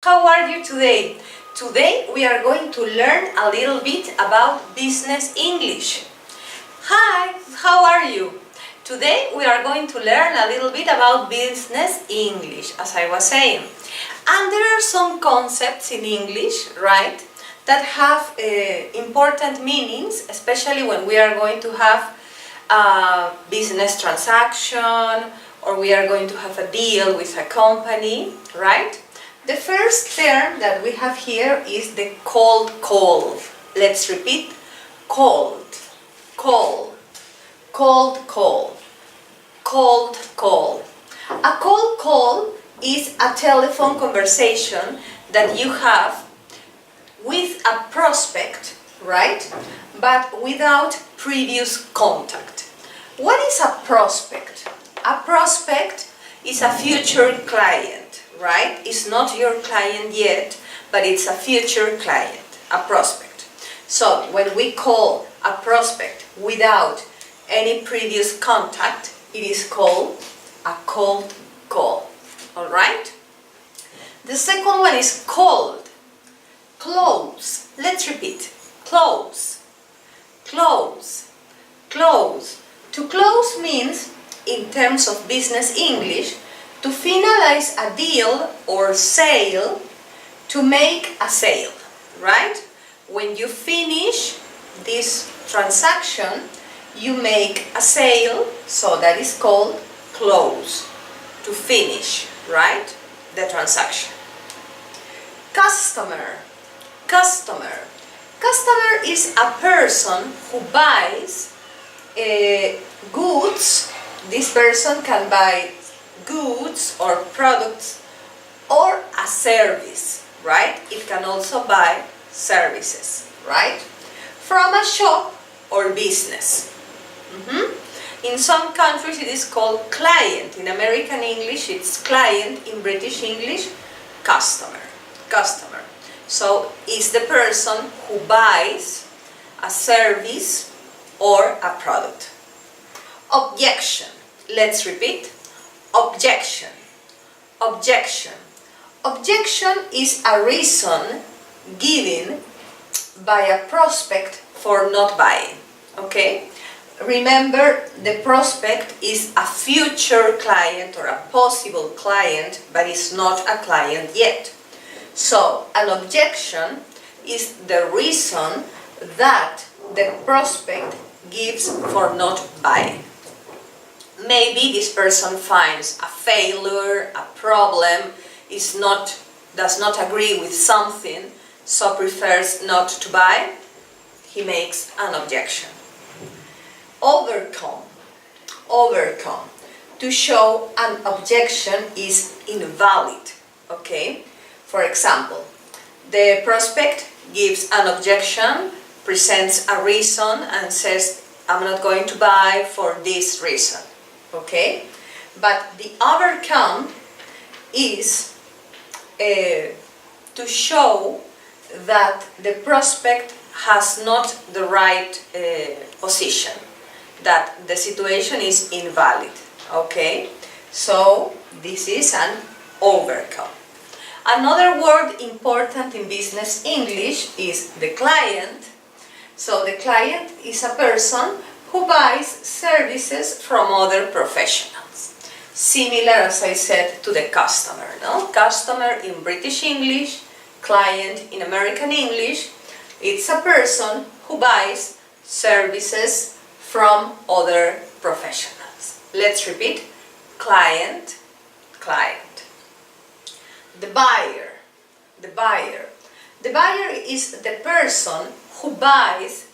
How are you today? Today we are going to learn a little bit about business English. Hi, how are you? Today we are going to learn a little bit about business English, as I was saying. And there are some concepts in English, right, that have important meanings, especially when we are going to have a business transaction or we are going to have a deal with a company, right? The first term that we have here is the cold call. Let's repeat. Cold, cold, cold call, cold call. A cold call is a telephone conversation that you have with a prospect, right? But without previous contact. What is a prospect? A prospect is a future client, right? It's not your client yet, but it's a future client, a prospect. So when we call a prospect without any previous contact, it is called a cold call. All right? The second one is cold. Close. Let's repeat. Close. Close. Close. To close means, in terms of business English, to finalize a deal or sale, to make a sale, right? When you finish this transaction, you make a sale, so that is called close, to finish, right? The transaction. Customer. Customer. Customer is a person who buys goods. This person can buy goods or products or a service, right? It can also buy services, right? From a shop or business. In some countries it is called client. In American English it's client. In British English, customer. Customer. So it's the person who buys a service or a product. Objection. Let's repeat. Objection. Objection. Objection is a reason given by a prospect for not buying. Okay? Remember, the prospect is a future client or a possible client, but is not a client yet. So, an objection is the reason that the prospect gives for not buying. Maybe this person finds a failure, a problem, does not agree with something, so prefers not to buy. He makes an objection. Overcome. Overcome. To show an objection is invalid. Okay? For example, the prospect gives an objection, presents a reason and says, I'm not going to buy for this reason. Okay? But the overcome is to show that the prospect has not the right position, that the situation is invalid. Okay? So this is an overcome. Another word important in business English is the client. So the client is a person who buys services from other professionals. Similar, as I said, to the customer. No? Customer in British English, client in American English. It's a person who buys services from other professionals. Let's repeat. Client, client. The buyer. The buyer. The buyer is the person who buys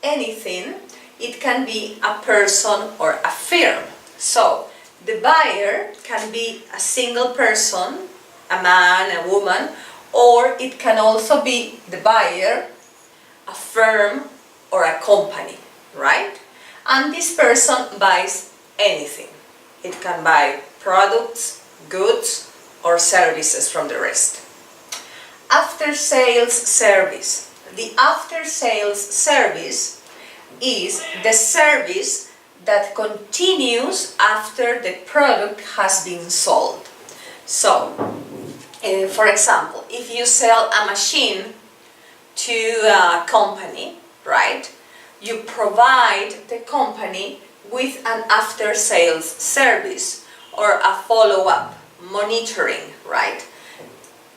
anything. It can be a person or a firm. So, the buyer can be a single person, a man, a woman, or it can also be the buyer, a firm or a company, right? And this person buys anything. It can buy products, goods, or services from the rest. After-sales service. The after-sales service is the service that continues after the product has been sold. So, For example, if you sell a machine to a company, right? You provide the company with an after-sales service or a follow-up monitoring, right?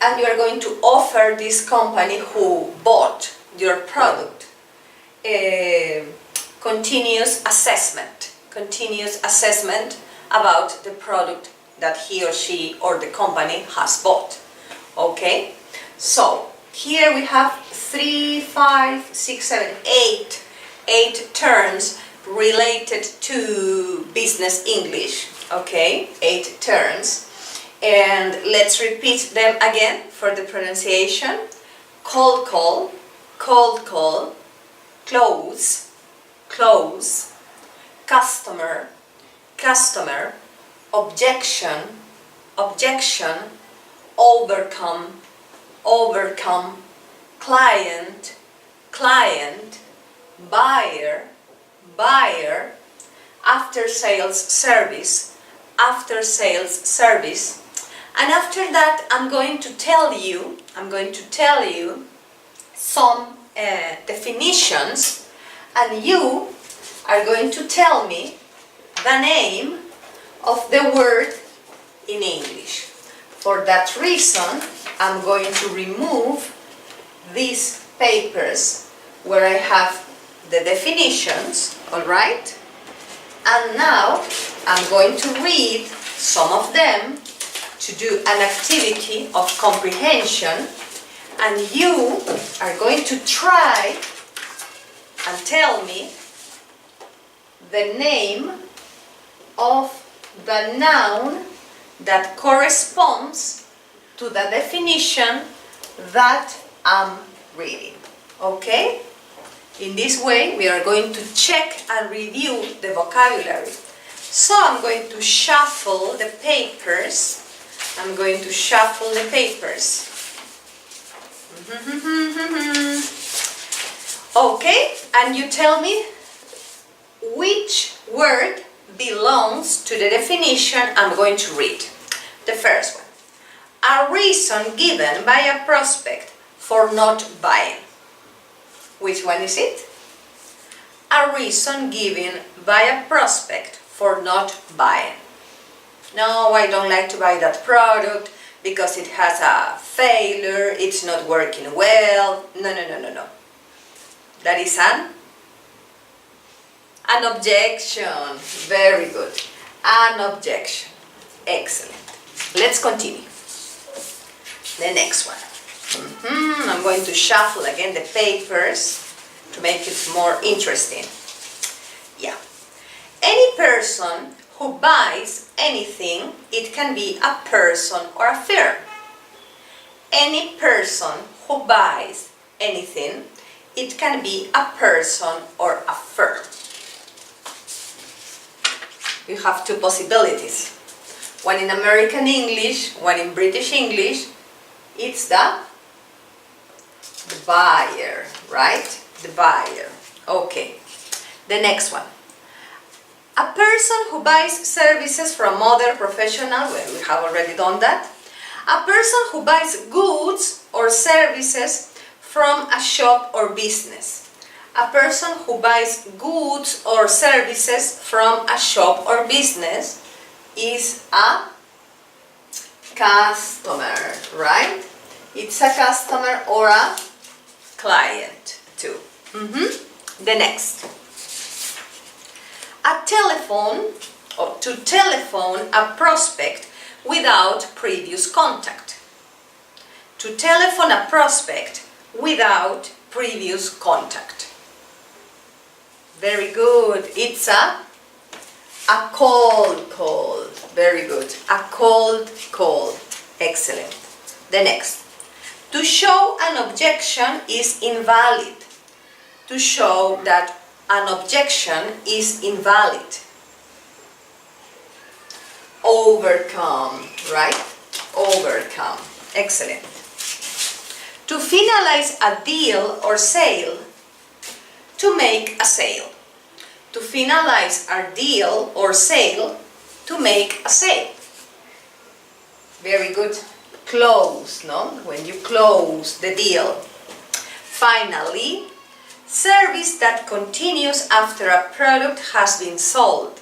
And you are going to offer this company who bought your product continuous assessment about the product that he or she or the company has bought. Okay, so here we have 3, 5, 6, 7, 8 terms related to business English. Okay, 8 terms, and let's repeat them again for the pronunciation. Cold call, close, customer, objection, overcome, client, buyer, after sales service, and after that I'm going to tell you some definitions, and you are going to tell me the name of the word in English. For that reason, I'm going to remove these papers where I have the definitions, alright? And now I'm going to read some of them to do an activity of comprehension, and you are going to try and tell me the name of the noun that corresponds to the definition that I'm reading. Okay? In this way, we are going to check and review the vocabulary. So I'm going to shuffle the papers. Okay, and you tell me which word belongs to the definition I'm going to read. The first one. A reason given by a prospect for not buying. Which one is it? A reason given by a prospect for not buying. No, I don't like to buy that product because it has a failure, it's not working well. No. That is an objection. Very good. An objection. Excellent. Let's continue. The next one. I'm going to shuffle again the papers to make it more interesting. Yeah. Any person who buys anything, it can be a person or a firm. Any person who buys anything, it can be a person or a firm. You have two possibilities. One in American English, one in British English. It's the buyer, right? The buyer. Okay. The next one. A person who buys services from other professionals, well, we have already done that. A person who buys goods or services from a shop or business. A person who buys goods or services from a shop or business is a customer, right? It's a customer or a client too. The next. A telephone, or to telephone a prospect without previous contact. To telephone a prospect without previous contact. Very good. It's a cold call. Very good. A cold call. Excellent. The next. To show an objection is invalid. To show that an objection is invalid. Overcome, right? Overcome. Excellent. To finalize a deal or sale. To make a sale. To finalize a deal or sale. To make a sale. Very good. close, no? When you close the deal. Finally, service that continues after a product has been sold.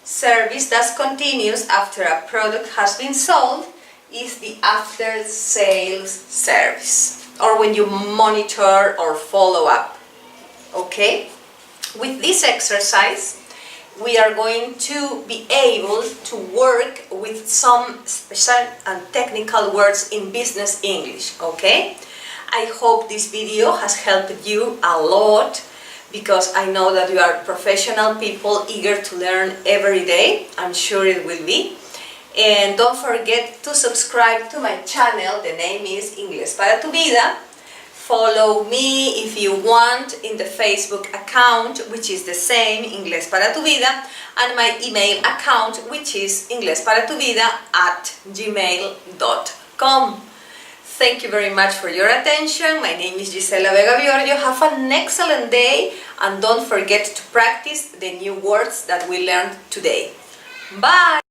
Service that continues after a product has been sold is the after sales service, or when you monitor or follow up. Okay? With this exercise, we are going to be able to work with some special and technical words in business English. Okay? I hope this video has helped you a lot, because I know that you are professional people eager to learn every day. I'm sure it will be. And don't forget to subscribe to my channel. The name is Inglés para tu vida. Follow me if you want in the Facebook account, which is the same, Inglés para tu vida, and my email account, which is inglesparatuvida@gmail.com. Thank you very much for your attention. My name is Gisela Vega Biorgio. Have an excellent day, and don't forget to practice the new words that we learned today. Bye!